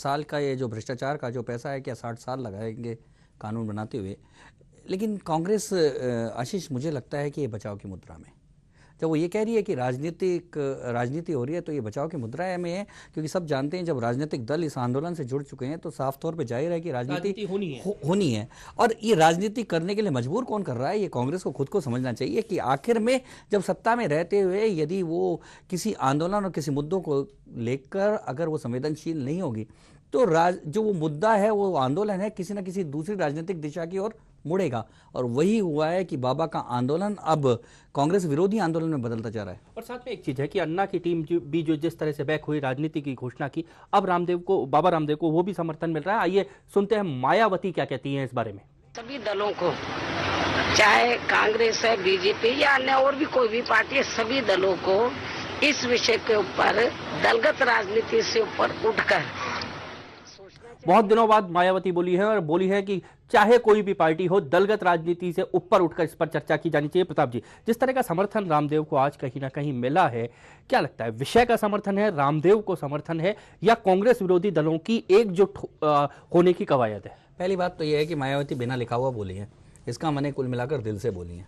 साल का ये जो भ्रष्टाचार का जो पैसा है, क्या 60 साल लगाएंगे कानून बनाते हुए। लेकिन कांग्रेस आशीष, मुझे लगता है कि ये बचाव की मुद्रा में, जब वो ये कह रही है कि राजनीति हो रही है, तो ये बचाव की मुद्रा में है, क्योंकि सब जानते हैं जब राजनीतिक दल इस आंदोलन से जुड़ चुके हैं तो साफ तौर पे जाहिर है कि राजनीति होनी है। और ये राजनीति करने के लिए मजबूर कौन कर रहा है, ये कांग्रेस को खुद को समझना चाहिए कि आखिर में जब सत्ता में रहते हुए यदि वो किसी आंदोलन और किसी मुद्दों को लेकर अगर वो संवेदनशील नहीं होगी, तो जो वो मुद्दा है, वो आंदोलन है, किसी न किसी दूसरी राजनीतिक दिशा की ओर मुड़ेगा। और वही हुआ है कि बाबा का आंदोलन अब कांग्रेस विरोधी आंदोलन में बदलता जा रहा है। और साथ में एक चीज है कि अन्ना की टीम भी जो जिस तरह से बैक हुई, राजनीति की घोषणा की, अब बाबा रामदेव को वो भी समर्थन मिल रहा है। आइए सुनते हैं मायावती क्या कहती हैं इस बारे में। सभी दलों को, चाहे कांग्रेस है, बीजेपी या अन्य और भी कोई भी पार्टी है, सभी दलों को इस विषय के ऊपर दलगत राजनीति से ऊपर उठकर, बहुत दिनों बाद मायावती बोली है और बोली है कि चाहे कोई भी पार्टी हो, दलगत राजनीति से ऊपर उठकर इस पर चर्चा की जानी चाहिए। प्रताप जी, जिस तरह का समर्थन रामदेव को आज कहीं ना कहीं मिला है, क्या लगता है, विषय का समर्थन है, रामदेव को समर्थन है, या कांग्रेस विरोधी दलों की एकजुट होने की कवायद है? पहली बात तो यह है कि मायावती बिना लिखा हुआ बोली है, इसका मैंने कुल मिलाकर दिल से बोली है,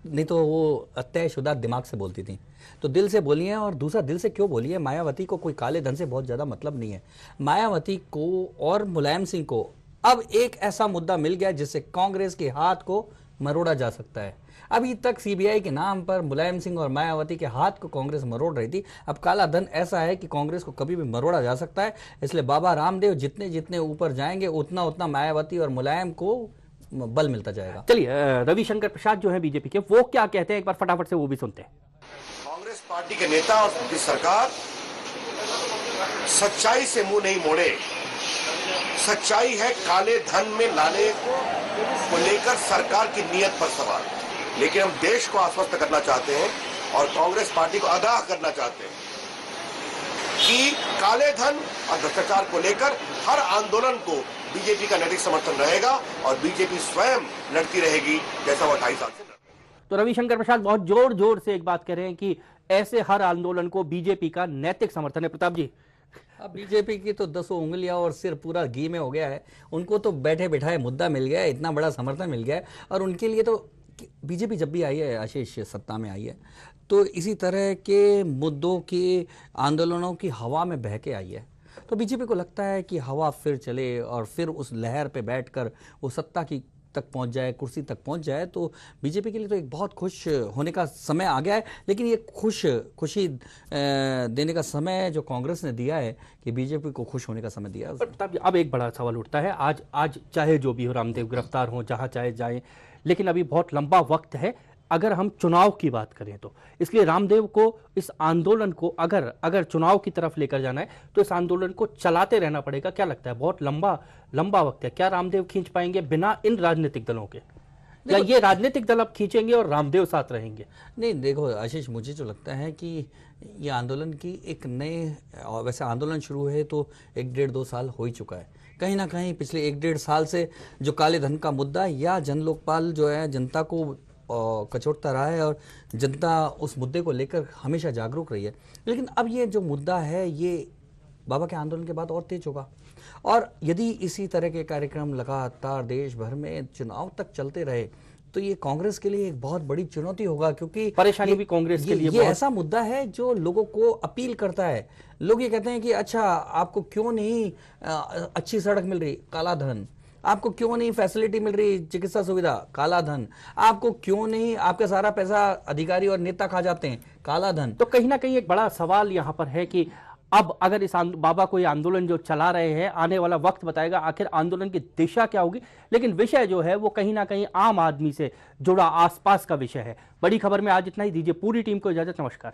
नहीं तो वो तयशुदा दिमाग से बोलती थी, तो दिल से बोली है। और दूसरा, दिल से क्यों बोली है, मायावती को कोई काले धन से बहुत ज़्यादा मतलब नहीं है। मायावती को और मुलायम सिंह को अब एक ऐसा मुद्दा मिल गया जिससे कांग्रेस के हाथ को मरोड़ा जा सकता है। अभी तक सीबीआई के नाम पर मुलायम सिंह और मायावती के हाथ को कांग्रेस मरोड़ रही थी, अब काला धन ऐसा है कि कांग्रेस को कभी भी मरोड़ा जा सकता है। इसलिए बाबा रामदेव जितने जितने ऊपर जाएंगे, उतना उतना मायावती और मुलायम को बल मिलता जाएगा। चलिए, रविशंकर प्रसाद जो है बीजेपी के, वो क्या कहते हैं, एक बार फटाफट से वो भी सुनते हैं। कांग्रेस पार्टी के नेता और उनकी सरकार सच्चाई से मुंह नहीं मोड़े। सच्चाई है काले धन में लाने को लेकर सरकार की नीयत पर सवाल, लेकिन हम देश को आश्वस्त करना चाहते हैं और कांग्रेस पार्टी को आगाह करना चाहते हैं कि काले धन और भ्रष्टाचार को लेकर हर आंदोलन को बीजेपी का नैतिक समर्थन रहेगा और बीजेपी स्वयं लड़ती रहेगी, जैसा वो 28 साल से। तो रविशंकर प्रसाद बहुत जोर जोर से एक बात कह रहे हैं कि ऐसे हर आंदोलन को बीजेपी का नैतिक समर्थन है। प्रताप जी, अब बीजेपी की तो 10 उंगलियां और सिर पूरा घी में हो गया है, उनको तो बैठे बैठाए मुद्दा मिल गया है, इतना बड़ा समर्थन मिल गया है। और उनके लिए तो बीजेपी जब भी आई है आशीष, सत्ता में आई है, तो इसी तरह के मुद्दों की, आंदोलनों की हवा में बह के आई है। तो बीजेपी को लगता है कि हवा फिर चले और फिर उस लहर पे बैठकर वो सत्ता की तक पहुंच जाए, कुर्सी तक पहुंच जाए। तो बीजेपी के लिए तो एक बहुत खुश होने का समय आ गया है। लेकिन ये खुशी देने का समय जो कांग्रेस ने दिया है, कि बीजेपी को खुश होने का समय दिया है। अब एक बड़ा सवाल उठता है, आज चाहे जो भी हो, रामदेव गिरफ्तार हो, जहां चाहे जाए, लेकिन अभी बहुत लंबा वक्त है अगर हम चुनाव की बात करें तो। इसलिए रामदेव को इस आंदोलन को अगर चुनाव की तरफ लेकर जाना है तो इस आंदोलन को चलाते रहना पड़ेगा। क्या लगता है, बहुत लंबा वक्त है, क्या रामदेव खींच पाएंगे बिना इन राजनीतिक दलों के, या ये राजनीतिक दल अब खींचेंगे और रामदेव साथ रहेंगे? नहीं, देखो आशीष, मुझे जो लगता है कि ये आंदोलन की एक नए, वैसे आंदोलन शुरू है तो 1-1.5-2 साल हो ही चुका है। कहीं ना कहीं पिछले 1-1.5 साल से जो काले धन का मुद्दा या जन लोकपाल जो है जनता को कचोटता रहा है और जनता उस मुद्दे को लेकर हमेशा जागरूक रही है। लेकिन अब ये जो मुद्दा है, ये बाबा के आंदोलन के बाद और तेज होगा। और यदि इसी तरह के कार्यक्रम लगातार देश भर में चुनाव तक चलते रहे तो ये कांग्रेस के लिए एक बहुत बड़ी चुनौती होगा, क्योंकि परेशानी भी कांग्रेस के लिए ये ऐसा मुद्दा है जो लोगों को अपील करता है। लोग ये कहते हैं कि अच्छा, आपको क्यों नहीं अच्छी सड़क मिल रही, काला धन। आपको क्यों नहीं फैसिलिटी मिल रही, चिकित्सा सुविधा, काला धन। आपको क्यों नहीं, आपका सारा पैसा अधिकारी और नेता खा जाते हैं, काला धन। तो कहीं ना कहीं एक बड़ा सवाल यहां पर है कि अब अगर इस बाबा को ये आंदोलन जो चला रहे हैं, आने वाला वक्त बताएगा आखिर आंदोलन की दिशा क्या होगी। लेकिन विषय जो है वो कहीं ना कहीं आम आदमी से जुड़ा, आसपास का विषय है। बड़ी खबर में आज इतना ही, दीजिए पूरी टीम को इजाजत, नमस्कार।